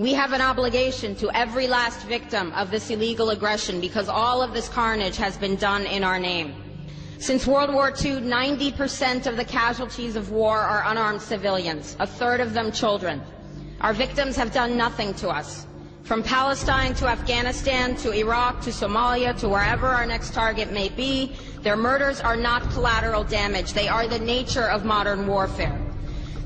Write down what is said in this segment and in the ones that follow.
We have an obligation to every last victim of this illegal aggression because all of this carnage has been done in our name. Since World War II, 90% of the casualties of war are unarmed civilians, a third of them children. Our victims have done nothing to us. From Palestine to Afghanistan to Iraq to Somalia to wherever our next target may be, their murders are not collateral damage. They are the nature of modern warfare.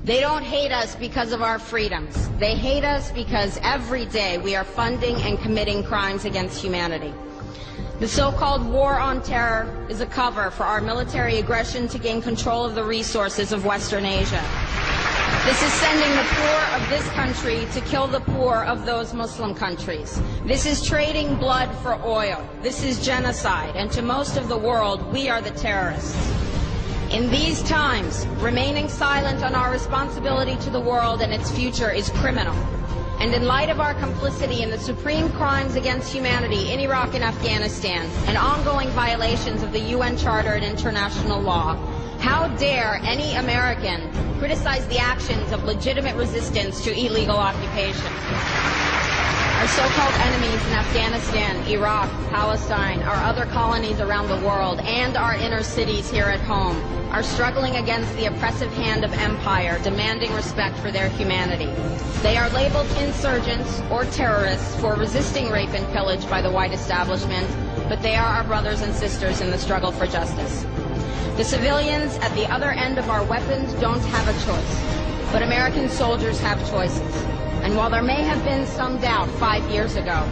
They don't hate us because of our freedoms. They hate us because every day we are funding and committing crimes against humanity. The so-called war on terror is a cover for our military aggression to gain control of the resources of Western Asia. This is sending the poor of this country to kill the poor of those Muslim countries. This is trading blood for oil. This is genocide, and to most of the world, we are the terrorists. In these times, remaining silent on our responsibility to the world and its future is criminal. And in light of our complicity in the supreme crimes against humanity in Iraq and Afghanistan and ongoing violations of the UN Charter and international law, how dare any American criticize the actions of legitimate resistance to illegal occupation? Our so-called enemies in Afghanistan, Iraq, Palestine, our other colonies around the world, and our inner cities here at home are struggling against the oppressive hand of empire, demanding respect for their humanity. They are labeled insurgents or terrorists for resisting rape and pillage by the white establishment, but they are our brothers and sisters in the struggle for justice. The civilians at the other end of our weapons don't have a choice, but American soldiers have choices. And while there may have been some doubt 5 years ago,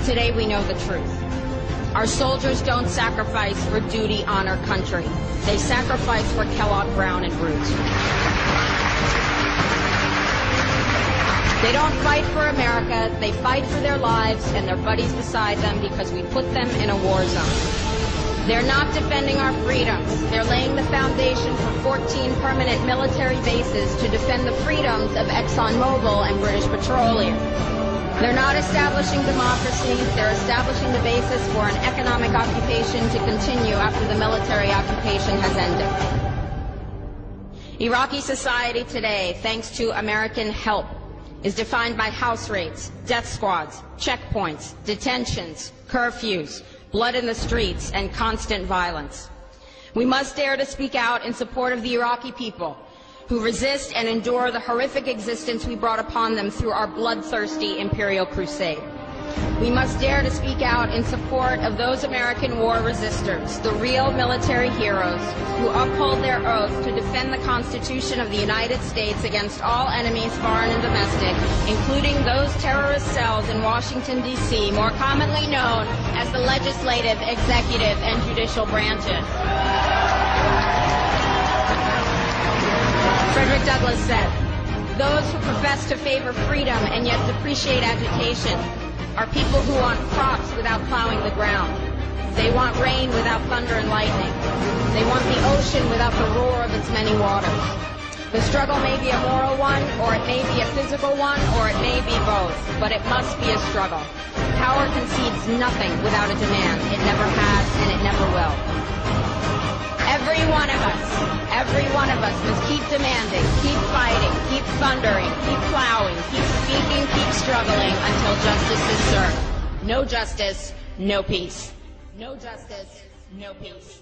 today we know the truth. Our soldiers don't sacrifice for duty, honor, country. They sacrifice for Kellogg, Brown, and Root. They don't fight for America, they fight for their lives and their buddies beside them because we put them in a war zone. They're not defending our freedoms. They're laying the foundation for 14 permanent military bases to defend the freedoms of ExxonMobil and British Petroleum. They're not establishing democracy. They're establishing the basis for an economic occupation to continue after the military occupation has ended. Iraqi society today, thanks to American help, is defined by house raids, death squads, checkpoints, detentions, curfews, blood in the streets, and constant violence. We must dare to speak out in support of the Iraqi people who resist and endure the horrific existence we brought upon them through our bloodthirsty imperial crusade. We must dare to speak out in support of those American war resistors, the real military heroes who uphold their oath to defend the Constitution of the United States against all enemies, foreign and domestic, including those terrorist cells in Washington, D.C., more commonly known as the legislative, executive, and judicial branches. Frederick Douglass said, "Those who profess to favor freedom and yet depreciate agitation are people who want crops without plowing the ground. They want rain without thunder and lightning. They want the ocean without the roar of its many waters." The struggle may be a moral one, or it may be a physical one, or it may be both, but it must be a struggle. Power concedes nothing without a demand. It never has, and it never will. Every one of us must keep demanding, keep fighting, keep thundering, keep plowing, keep speaking, keep struggling until justice is served. No justice, no peace. No justice, no peace.